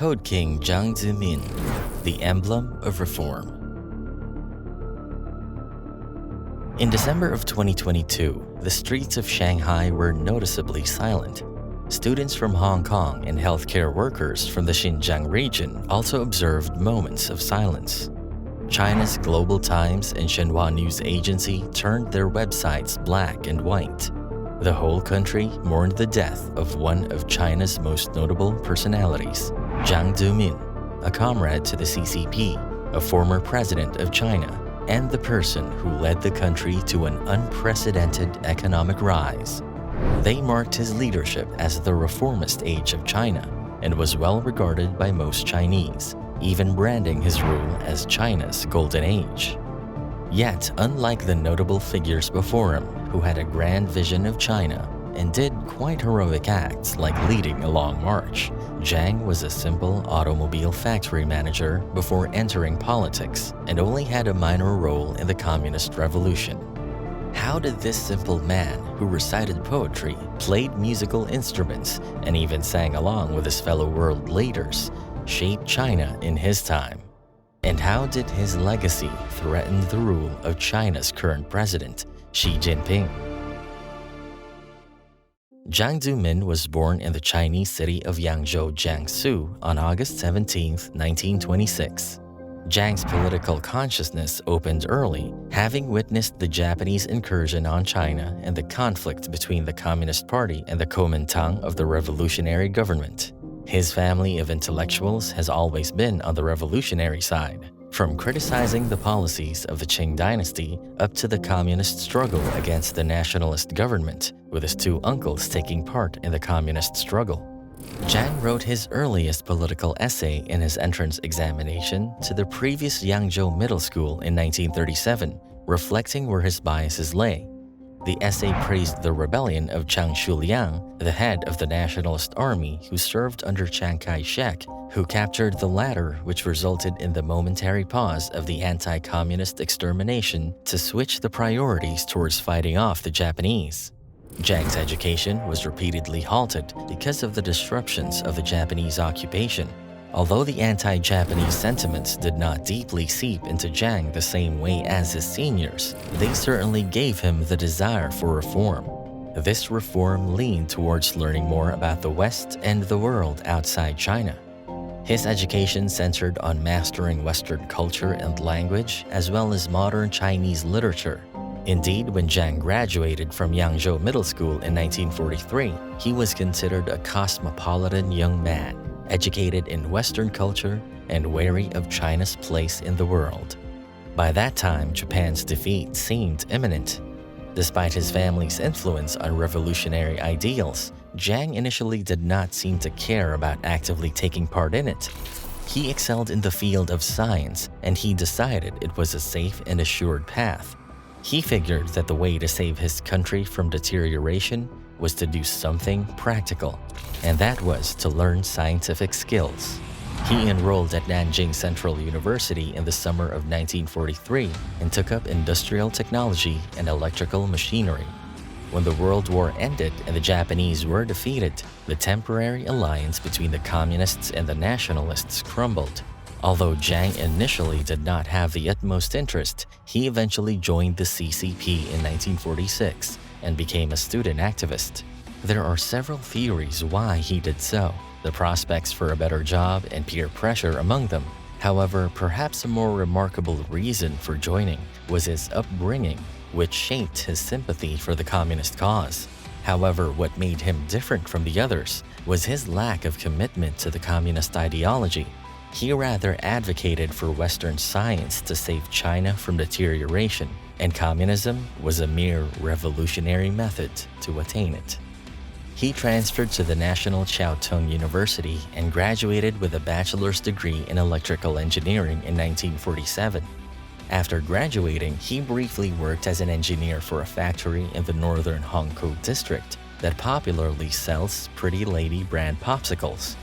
Code King Jiang Zemin, the emblem of reform. In December of 2022, the streets of Shanghai were noticeably silent. Students from Hong Kong and healthcare workers from the Xinjiang region also observed moments of silence. China's Global Times and Xinhua News Agency turned their websites black and white. The whole country mourned the death of one of China's most notable personalities, Jiang Zemin, a comrade to the CCP, a former president of China, and the person who led the country to an unprecedented economic rise. They marked his leadership as the reformist age of China and was well regarded by most Chinese, even branding his rule as China's golden age. Yet, unlike the notable figures before him who had a grand vision of China and did quite heroic acts like leading a long march, Jiang was a simple automobile factory manager before entering politics and only had a minor role in the Communist Revolution. How did this simple man, who recited poetry, played musical instruments, and even sang along with his fellow world leaders, shape China in his time? And how did his legacy threaten the rule of China's current president, Xi Jinping? Jiang Zemin was born in the Chinese city of Yangzhou, Jiangsu on August 17, 1926. Jiang's political consciousness opened early, having witnessed the Japanese incursion on China and the conflict between the Communist Party and the Kuomintang of the revolutionary government. His family of intellectuals has always been on the revolutionary side, from criticizing the policies of the Qing dynasty up to the communist struggle against the nationalist government, with his two uncles taking part in the communist struggle. Jiang wrote his earliest political essay in his entrance examination to the previous Yangzhou Middle School in 1937, reflecting where his biases lay. The essay praised the rebellion of Chiang Shuliang, the head of the nationalist army who served under Chiang Kai-shek, who captured the latter, which resulted in the momentary pause of the anti-communist extermination to switch the priorities towards fighting off the Japanese. Jiang's education was repeatedly halted because of the disruptions of the Japanese occupation. Although the anti-Japanese sentiments did not deeply seep into Jiang the same way as his seniors, they certainly gave him the desire for reform. This reform leaned towards learning more about the West and the world outside China. His education centered on mastering Western culture and language, as well as modern Chinese literature. Indeed, when Jiang graduated from Yangzhou Middle School in 1943, he was considered a cosmopolitan young man, educated in Western culture and wary of China's place in the world. By that time, Japan's defeat seemed imminent. Despite his family's influence on revolutionary ideals, Jiang initially did not seem to care about actively taking part in it. He excelled in the field of science, and he decided it was a safe and assured path. He figured that the way to save his country from deterioration was to do something practical, and that was to learn scientific skills. He enrolled at Nanjing Central University in the summer of 1943 and took up industrial technology and electrical machinery. When the World War ended and the Japanese were defeated, the temporary alliance between the communists and the nationalists crumbled. Although Jiang initially did not have the utmost interest, he eventually joined the CCP in 1946 and became a student activist. There are several theories why he did so, the prospects for a better job and peer pressure among them. However, perhaps a more remarkable reason for joining was his upbringing, which shaped his sympathy for the communist cause. However, what made him different from the others was his lack of commitment to the communist ideology. He rather advocated for Western science to save China from deterioration, and communism was a mere revolutionary method to attain it. He transferred to the National Chiao Tung University and graduated with a bachelor's degree in electrical engineering in 1947. After graduating, he briefly worked as an engineer for a factory in the northern Hongkou district that popularly sells Pretty Lady brand popsicles.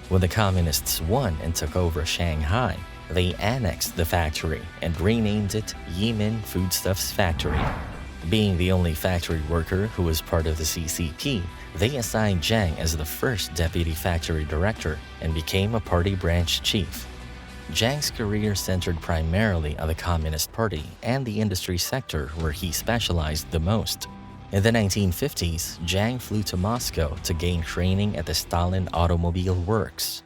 When the communists won and took over Shanghai, they annexed the factory and renamed it Yimin Foodstuffs Factory. Being the only factory worker who was part of the CCP, they assigned Jiang as the first deputy factory director and became a party branch chief. Jiang's career centered primarily on the Communist Party and the industry sector where he specialized the most. In the 1950s, Jiang flew to Moscow to gain training at the Stalin Automobile Works.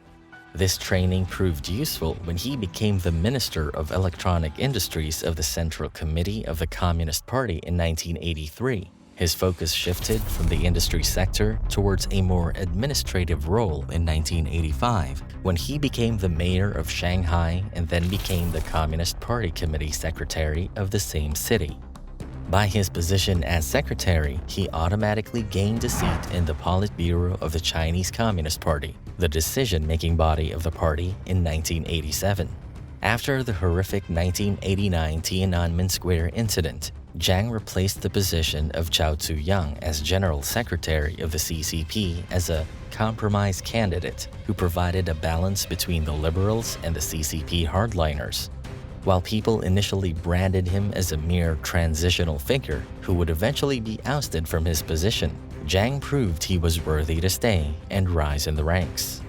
This training proved useful when he became the Minister of Electronic Industries of the Central Committee of the Communist Party in 1983. His focus shifted from the industry sector towards a more administrative role in 1985, when he became the mayor of Shanghai and then became the Communist Party Committee Secretary of the same city. By his position as secretary, he automatically gained a seat in the Politburo of the Chinese Communist Party, the decision-making body of the party, in 1987. After the horrific 1989 Tiananmen Square incident, Jiang replaced the position of Zhao Ziyang as General Secretary of the CCP as a compromise candidate who provided a balance between the liberals and the CCP hardliners. While people initially branded him as a mere transitional figure who would eventually be ousted from his position, Jiang proved he was worthy to stay and rise in the ranks.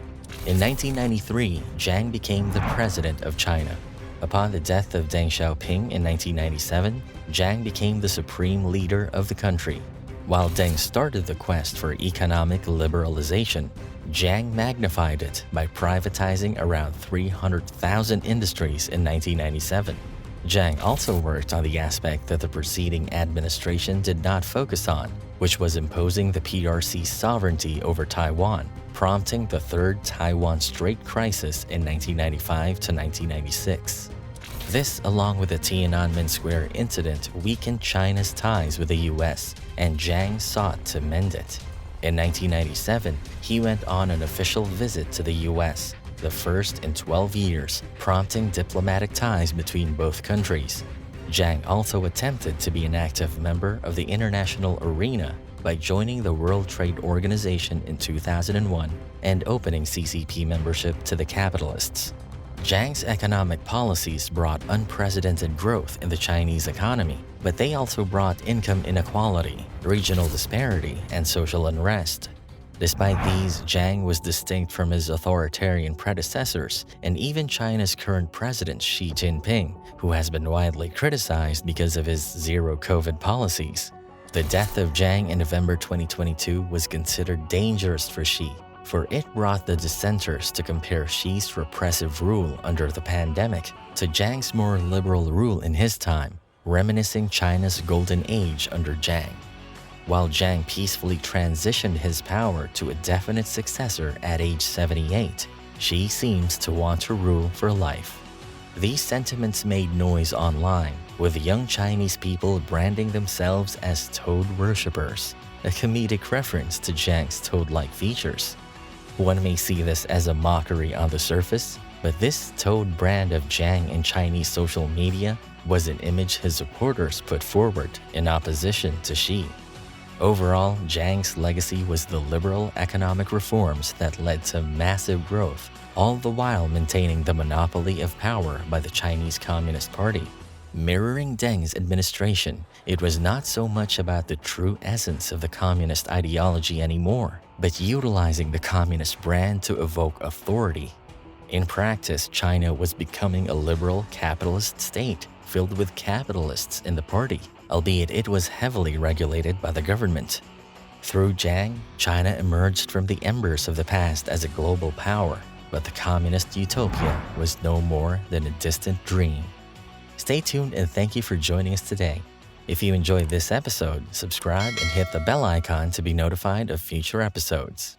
In 1993, Jiang became the president of China. Upon the death of Deng Xiaoping in 1997, Jiang became the supreme leader of the country. While Deng started the quest for economic liberalization, Jiang magnified it by privatizing around 300,000 industries in 1997. Jiang also worked on the aspect that the preceding administration did not focus on, which was imposing the PRC's sovereignty over Taiwan, prompting the Third Taiwan Strait crisis in 1995 to 1996. This, along with the Tiananmen Square incident, weakened China's ties with the US, and Jiang sought to mend it. In 1997, he went on an official visit to the US, the first in 12 years, prompting diplomatic ties between both countries. Jiang also attempted to be an active member of the international arena by joining the World Trade Organization in 2001 and opening CCP membership to the capitalists. Jiang's economic policies brought unprecedented growth in the Chinese economy, but they also brought income inequality, regional disparity, and social unrest. Despite these, Jiang was distinct from his authoritarian predecessors and even China's current president Xi Jinping, who has been widely criticized because of his zero-COVID policies. The death of Jiang in November 2022 was considered dangerous for Xi, for it brought the dissenters to compare Xi's repressive rule under the pandemic to Jiang's more liberal rule in his time, reminiscing China's golden age under Jiang. While Jiang peacefully transitioned his power to a definite successor at age 78, Xi seems to want to rule for life. These sentiments made noise online, with young Chinese people branding themselves as toad worshippers, a comedic reference to Jiang's toad-like features. One may see this as a mockery on the surface, but this toad brand of Jiang in Chinese social media was an image his supporters put forward in opposition to Xi. Overall, Jiang's legacy was the liberal economic reforms that led to massive growth, all the while maintaining the monopoly of power by the Chinese Communist Party. Mirroring Deng's administration, it was not so much about the true essence of the communist ideology anymore, but utilizing the communist brand to evoke authority. In practice, China was becoming a liberal capitalist state filled with capitalists in the party, albeit it was heavily regulated by the government. Through Jiang, China emerged from the embers of the past as a global power, but the communist utopia was no more than a distant dream. Stay tuned and thank you for joining us today. If you enjoyed this episode, subscribe and hit the bell icon to be notified of future episodes.